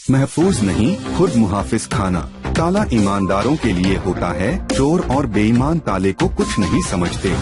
महफूज नहीं, खुद मुहाफिज खाना। ताला ईमानदारों के लिए होता है, चोर और बेईमान ताले को कुछ नहीं समझते।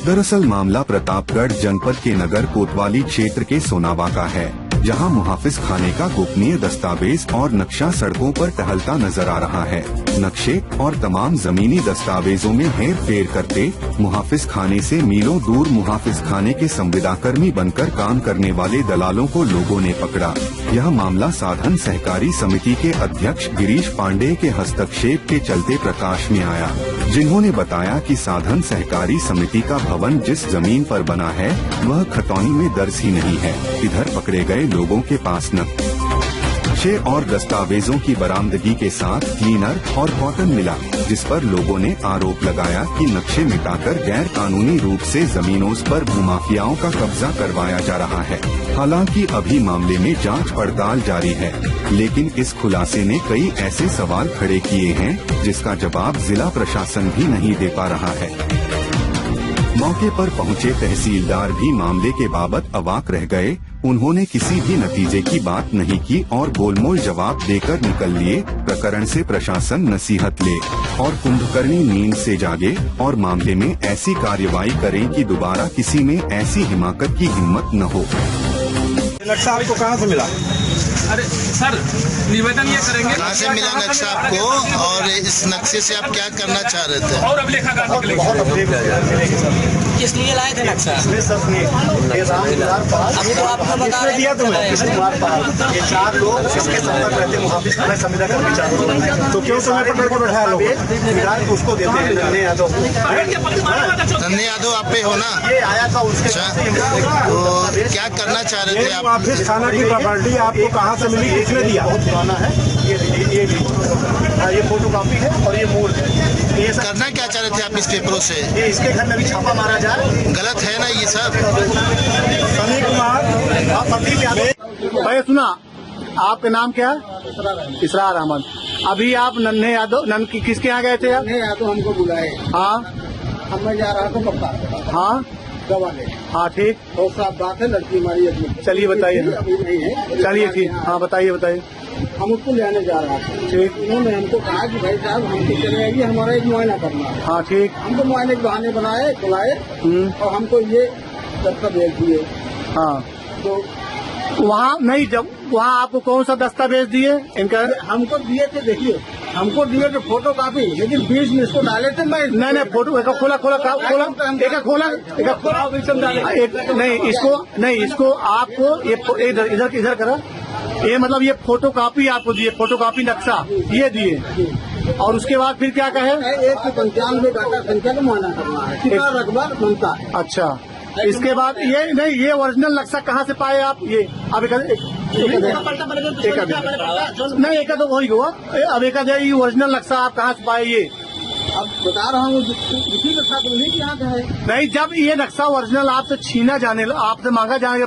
दरअसल मामला प्रतापगढ़ जनपद के नगर कोतवाली क्षेत्र के सोनावा का है, जहां मुहाफिज खाने का गोपनीय दस्तावेज और नक्शा सड़कों पर टहलता नजर आ रहा है। नक्शे और तमाम जमीनी दस्तावेजों में हेर फेर करते मुहाफिज खाने से मीलों दूर मुहाफिज खाने के संविदाकर्मी बनकर काम करने वाले दलालों को लोगों ने पकड़ा। यह मामला साधन सहकारी समिति के अध्यक्ष गिरीश पांडे के हस्तक्षेप के चलते प्रकाश में आया, जिन्होंने बताया कि साधन सहकारी समिति का भवन जिस जमीन पर बना है वह खतौनी में दर्ज ही नहीं है। इधर पकड़े गए लोगों के पास नक्शे और दस्तावेजों की बरामदगी के साथ क्लीनर और कॉटन मिला, जिस पर लोगों ने आरोप लगाया कि नक्शे मिटाकर गैर कानूनी रूप से जमीनों पर भूमाफियाओं का कब्जा करवाया जा रहा है। हालांकि अभी मामले में जांच पड़ताल जारी है, लेकिन इस खुलासे ने कई ऐसे सवाल खड़े किए हैं जिसका जवाब जिला प्रशासन भी नहीं दे पा रहा है। मौके पर पहुंचे तहसीलदार भी मामले के बाबत अवाक रह गए। उन्होंने किसी भी नतीजे की बात नहीं की और गोलमोल जवाब देकर निकल लिए। प्रकरण से प्रशासन नसीहत ले और कुंभकर्णी नींद से जागे और मामले में ऐसी कार्रवाई करें कि दोबारा किसी में ऐसी हिमाकत की हिम्मत न हो। नक्शा आपको कहाँ से मिला? अरे सर, निवेदन ये करेंगे कहाँ से मिला नक्शा आपको, और इस नक्शे से आप क्या करना चाह रहे थे? और अभिलेखागार किस लिए लाए थे नक्शा? अभी तो आपको बता दिया तुम्हें। ये 4 लोग जिसके संपर्क रहते मुहाफिज खाना संविदा कर्मी 4 लोग, तो क्यों तुम्हें पकड़ कर बैठाया लोग? उसको देते हैं नन्हे यादव। नन्हे यादव आप पे हो ना? ये आया था उसके। तो क्या करना चाह रहे थे आप? मुहाफिज खाना की प्रॉपर्टी आपको कहाँ से मिली, किसने दिया? बहुत पुराना है ये फोटो कॉपी है और ये मोड़ है। ये करना क्या चाह रहे थे आप इस पेपरों से? ये इसके घर में भी छापा मारा जाए। गलत है ना ये सब? सनी कुमार भाई, सुना आपका नाम क्या है? इसरार अहमद। अभी आप नन्हे यादव किसके यहाँ गए थे? नन्हे यादव हमको बुलाए। हाँ, मैं जा रहा था पप्पा। हाँ गवाले। हाँ ठीक, और साफ बात है, लड़की हमारी अभी। चलिए बताइए। अभी नहीं है। चलिए ठीक, हाँ बताइए। हम उसको लेने जा रहा था। ठीक। उन्होंने हमको कहा कि भाई साहब हमको चले आइए, हमारा एक मुआयना करना है। हाँ ठीक। हमको मुआयने के बहाने बनाए, बुलाए और हमको ये दस्तावेज दिए। हाँ, तो वहाँ नहीं, जब वहाँ आपको कौन सा दस्तावेज दिए इनका? हमको दिए थे, देखिए हमको दिए थे फोटो कापी, लेकिन बीच में इसको डाले थे। मैं नहीं फोटो एक खोला नहीं, इसको आपको ये इधर करा। ये मतलब ये फोटो कापी आपको दिए, फोटो कापी नक्शा ये दिए, और उसके बाद फिर क्या कहे? 195 डाटा संख्या का मुआयना करना है, कितना रकबा बनता है। अच्छा, इसके बाद ये नहीं, ये ओरिजिनल नक्शा कहाँ से पाए आप? ये अब एक तो वही हुआ। अब एक ओरिजिनल नक्शा आप कहाँ से पाए? ये अब बता रहा हूँ, इसी के साथ उन्हीं के यहाँ का है। नहीं, जब ये नक्शा ओरिजिनल आपसे आपसे मांगा जाने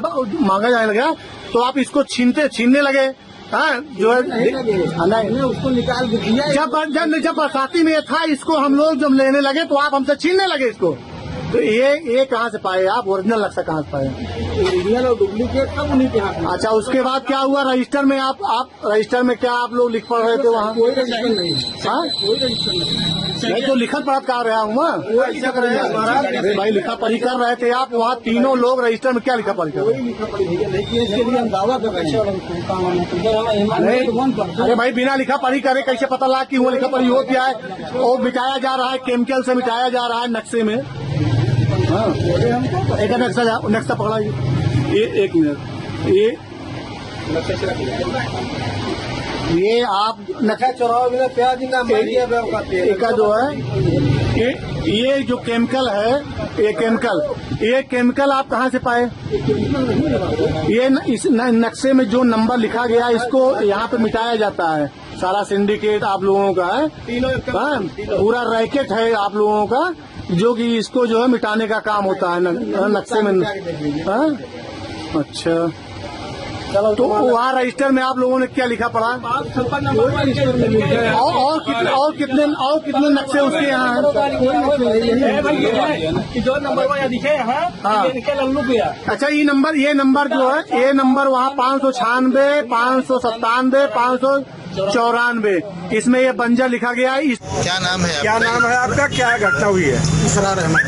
लगा तो आप इसको छीनने लगे। हाँ, जो है नहीं, उसको निकाल के दिया। जब बरसाती में था, इसको हम लोग जब लेने लगे तो आप हमसे छीनने लगे इसको। तो ये कहाँ से पाए आप? ओरिजिनल नक्शा कहाँ से पाए? ओरिजिनल और डुप्लीकेट सब उन्हीं के हाथ में। अच्छा, उसके बाद क्या हुआ? रजिस्टर में आप रजिस्टर में क्या आप लोग लिख पढ़ रहे थे वहाँ? कोई रजिस्टर नहीं। हाँ, कोई रजिस्टर नहीं। तो लिखत पढ़त कर रहा हूँ अरे भाई, लिखा पढ़ी कर रहे थे आप वहाँ, तीनों लोग रजिस्टर में क्या लिखा पढ़ी कर? कोई लिखा पढ़ी नहीं है, लेकिन इसके लिए हम दावा कर रहे हैं। अरे भाई, बिना लिखा पढ़ी करे कैसे पता लगा कि वो लिखा पढ़ी हो क्या है? और मिटाया जा रहा है, केमिकल से मिटाया जा रहा है नक्शे में। हाँ, एक नक्शा पकड़ा। ये 1 मिनट, ये आप नक्शा चौराहा बिना प्याज का जो है ये जो केमिकल है, ये केमिकल आप कहाँ से पाए? ये इस नक्शे में जो नंबर लिखा गया, इसको यहाँ पे मिटाया जाता है। सारा सिंडिकेट आप लोगों का है, पूरा रैकेट है आप लोगों का, जो कि इसको जो है मिटाने का काम होता है नक्शे में। अच्छा, तो वहाँ रजिस्टर में आप लोगों ने क्या लिखा पड़ा? और कितने नक्शे उसके यहाँ हैं? जो नंबर वहाँ दिखे हैं, लल्लू भैया। अच्छा, ये नंबर जो है, ये नंबर वहाँ 596, 597, 594, इसमें ये बंजर लिखा गया है। क्या नाम है क्या आपका? नाम है आपका? क्या घटना हुई है? इसरार अहमद।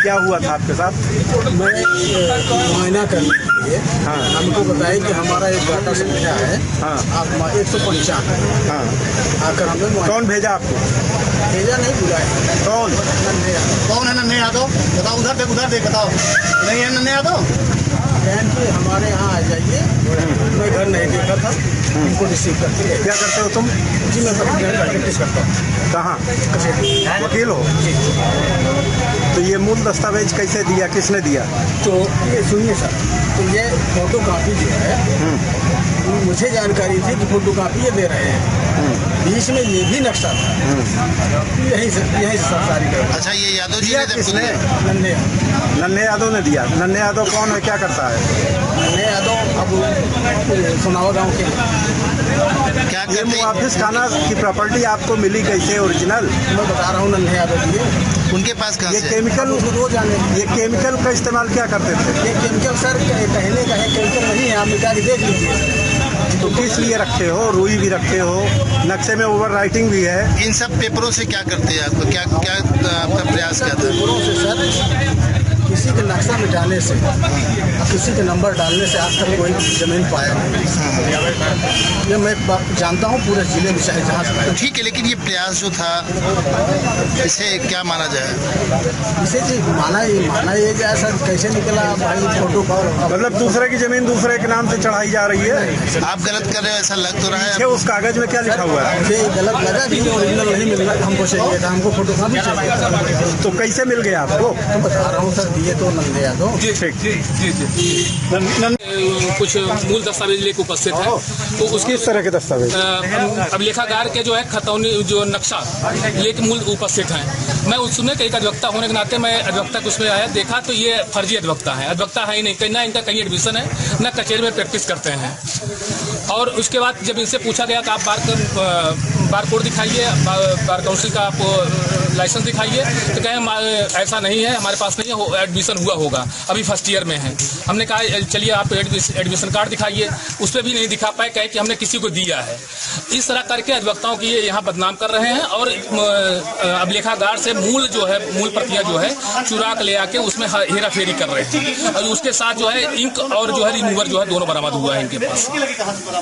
क्या हुआ था आपके साथ? मैं मुआयना करने के लिए हमको बताया कि हमारा एक डाटा संख्या है 155। हाँ, आकर हमें कौन भेजा आपको? भेजा नहीं, बुलाया। कौन है नन्हे यादव? बताओ, उधर देख बताओ। नहीं है नन्हे यादव? बहन कि हमारे यहाँ आ जाइए, मैं घर नहीं देखा था, उनको रिसीव करके। क्या करते हो तुम? जी मैं प्रैक्टिस करता हूँ। कहाँ? कचहरी। वकील हो? जी। तो ये मूल दस्तावेज कैसे दिया, किसने दिया? तो ये सुनिए सर, तो ये फोटो कापी जो है, मुझे जानकारी थी कि फोटो कापी ये दे रहे हैं, बीच में ये भी नक्शा था, यही सरकारी कर। अच्छा, ये यादव जी दिया ने किसने? नन्हे यादव ने दिया। नन्हे यादव कौन है, क्या करता है? नन्हे यादव अब सुनावा गाँव के। क्या ये करते? मुआफिस खाना की प्रॉपर्टी आपको मिली कैसे ओरिजिनल? मैं बता रहा हूँ, नन्हे यादव जी उनके पास कहाँ ये से? केमिकल, वो जाने। ये केमिकल का इस्तेमाल क्या करते थे? ये केमिकल सर कहने का है, केमिकल नहीं है, आप मिटा के देख लीजिए। तो किस लिए रखे हो? रुई भी रखे हो, नक्शे में ओवर राइटिंग भी है। इन सब पेपरों से क्या करते हैं? आपको क्या आपका प्रयास क्या था? पेपरों से सर किसी के नक्शा मिटाने से, किसी के नंबर डालने से आज तक कोई जमीन पाया नहीं। ये मैं जानता हूँ पूरे जिले में, चाहे जहाँ से। ठीक है, लेकिन ये प्रयास जो था, इसे क्या माना जाए? इसे जी माना ये जाए सर, कैसे निकला भाई फोटो का? मतलब दूसरे की जमीन दूसरे के नाम से चढ़ाई जा रही है। आप गलत कर रहे हो, ऐसा लग तो रहा है। उस कागज में क्या लिखा हुआ है? मुझे गलत लगा कि ओरिजिनल नहीं मिल रहा, हमको चाहिए था, हमको फोटो का भी चाहिए। तो कैसे मिल गया आपको? तो बता रहा हूँ सर, दिए तो नंदे यादव। जी कुछ मूल दस्तावेज लेकर उपस्थित है, तो उसके किस तरह के दस्तावेज? अभिलेखागार के जो है खतौनी जो नक्शा लेके मूल उपस्थित हैं। मैं उसमें एक अधिवक्ता होने के नाते मैं अधिवक्ता उसमें आया, देखा तो ये फर्जी अधिवक्ता है ही नहीं, कहीं ना इनका कहीं एडमिशन है, न कचहरी में प्रैक्टिस करते हैं। और उसके बाद जब इनसे पूछा गया कि आप बार कोड दिखाइए, बार काउंसिल का आप लाइसेंस दिखाइए, तो कहें ऐसा नहीं है, हमारे पास नहीं है, एडमिशन हुआ होगा, अभी फर्स्ट ईयर में है। हमने कहा चलिए आप एडमिशन कार्ड दिखाइए, उस पर भी नहीं दिखा पाए, कहे कि हमने किसी को दिया है। इस तरह करके अधिवक्ताओं की ये यहाँ बदनाम कर रहे हैं और अभिलेखागार से मूल प्रतियां जो है चुरा के ले आके उसमें हेरा फेरी कर रहे हैं, और उसके साथ जो है इंक और जो है रिमूवर जो है दोनों बरामद हुआ है इनके पास।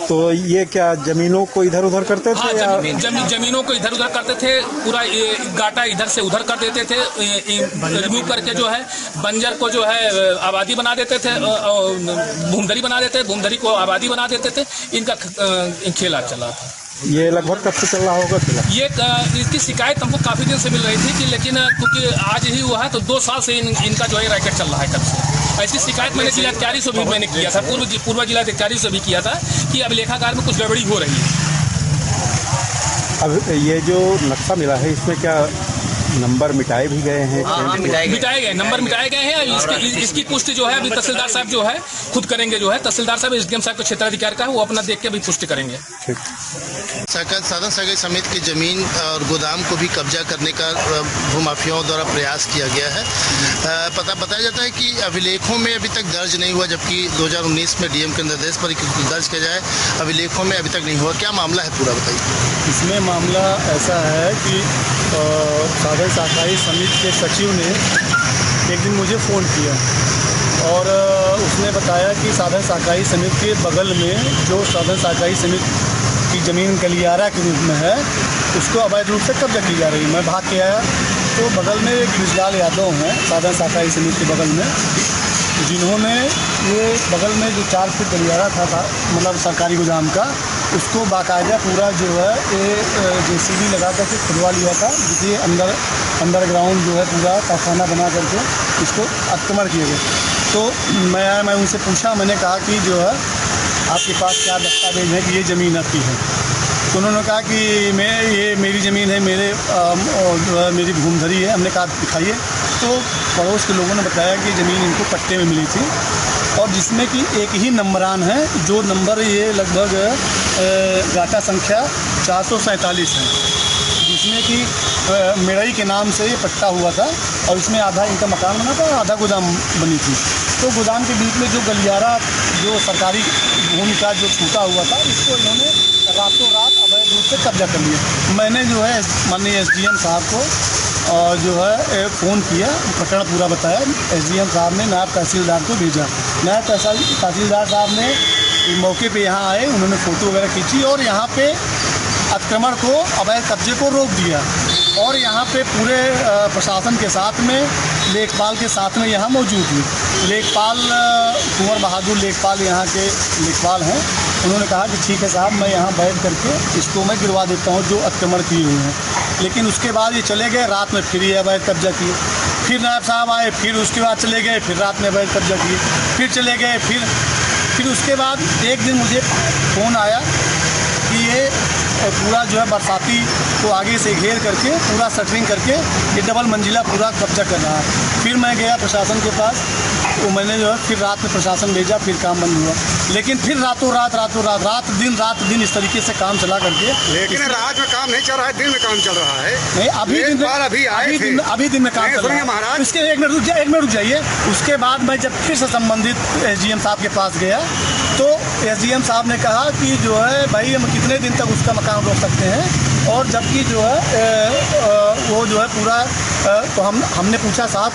तो ये क्या जमीनों को इधर उधर करते थे? हाँ, जमीनों को इधर उधर करते थे, पूरा गाटा इधर से उधर कर देते थे, रिमूव करके जो है बंजर को जो है आबादी बना देते थे, भूमधरी बना देते, भूमधरी को आबादी बना देते थे। इनका खेला चला था। ये लगभग कब से चल रहा होगा? ये इसकी शिकायत हमको काफी दिन से मिल रही थी कि लेकिन क्योंकि आज ही हुआ है, तो 2 साल से इनका जो है रैकेट चल रहा है कब से। ऐसी शिकायत मैंने जिलाधिकारी से भी मैंने किया था, पूर्व जिलाधिकारी से भी किया था कि अभिलेखागार में कुछ गड़बड़ी हो रही है। अब ये जो नक्शा मिला है, इसमें क्या नंबर मिटाए भी गए हैं? मिटाए गए, नंबर मिटाए गए हैं। इसकी पुष्टि जो है अभी तहसीलदार साहब जो है खुद करेंगे, जो है तहसीलदार साहब एसडीएम साहब के क्षेत्राधिकार का है, वो अपना देख के भी पुष्टि करेंगे। साधन सहकारी समिति की जमीन और गोदाम को भी कब्जा करने का भूमाफियाओं द्वारा प्रयास किया गया है। बताया जाता है कि अभिलेखों में अभी तक दर्ज नहीं हुआ, जबकि 2019 में डीएम के निर्देश पर दर्ज किया जाए, अभिलेखों में अभी तक नहीं हुआ। क्या मामला है पूरा बताइए। इसमें मामला ऐसा है कि साधन सहकारी समिति के सचिव ने एक दिन मुझे फ़ोन किया और उसने बताया कि साधन सहकारी समिति के बगल में जो साधन सहकारी समिति की ज़मीन गलियारा के रूप में है, उसको अवैध रूप से कब्जा की जा रही है। मैं भाग के आया तो बगल में एक ब्रिजलाल यादव हैं साधन सहकारी समिति के बगल में, जिन्होंने ये बगल में जो 4 फीट गलियारा था मतलब सरकारी गोदाम का, उसको बाकायदा पूरा जो है ये जेसीबी लगा करके खुदवा लिया था, जिसके अंडरग्राउंड जो है पूरा कारखाना बना करके इसको अतिक्रमण किए गए। तो मैं उनसे पूछा, मैंने कहा कि जो है आपके पास क्या दस्तावेज है कि ये ज़मीन आपकी है? तो उन्होंने कहा कि ये मेरी ज़मीन है, मेरी भूमधरी है। हमने कहा दिखाइए। तो पड़ोस के लोगों ने बताया कि ज़मीन इनको पट्टे में मिली थी और जिसमें कि एक ही नंबरान है, जो नंबर ये लगभग गाटा संख्या 447 है, जिसमें कि मेड़ई के नाम से ये पट्टा हुआ था और इसमें आधा इनका मकान बना था, आधा गोदाम बनी थी। तो गोदाम के बीच में जो गलियारा, जो सरकारी भूमि का जो छूटा हुआ था, इसको इन्होंने रातों रात अवैध रूप से कब्जा कर लिया। मैंने जो है माननीय SDM साहब को जो है फ़ोन किया, प्रकरण पूरा बताया। SDM साहब ने नायब तहसीलदार को भेजा। नायब तहसीलदार साहब ने मौके पे यहाँ आए, उन्होंने फ़ोटो वगैरह खींची और यहाँ पे अतिक्रमण को, अवैध कब्जे को रोक दिया। और यहाँ पे पूरे प्रशासन के साथ में, लेखपाल के साथ में यहाँ मौजूद हुई। लेखपाल कुंवर बहादुर लेखपाल यहाँ के लेखपाल हैं। उन्होंने कहा कि ठीक है साहब, मैं यहाँ बैठ करके इसको मैं गिरवा देता हूँ जो अतिक्रमण किए हुए हैं। लेकिन उसके बाद ये चले गए, रात में फिर ये अवैध कब्जा किए। फिर नायब साहब आए, फिर उसके बाद चले गए, फिर रात में अवैध कब्जा किए, फिर चले गए। फिर उसके बाद एक दिन मुझे फ़ोन आया कि ये पूरा जो है बरसाती को आगे से घेर करके, पूरा शटरिंग करके ये डबल मंजिला पूरा कब्जा कर रहा है। फिर मैं गया प्रशासन के पास, तो मैंने जो है फिर रात में प्रशासन भेजा, फिर काम बंद हुआ। लेकिन फिर रात दिन इस तरीके से काम चला करके। लेकिन रात में काम नहीं चल रहा है, दिन में काम चल रहा है। नहीं, अभी दिन में काम चल रहा है महाराज। इसके एक मिनट रुक जाइए। उसके बाद मैं जब फिर से संबंधित SDM साहब के पास गया, तो SDM साहब ने कहा कि जो है भाई, हम कितने दिन तक उसका मकान रोक सकते हैं। और जबकि जो है वो जो है पूरा, तो हमने पूछा साहब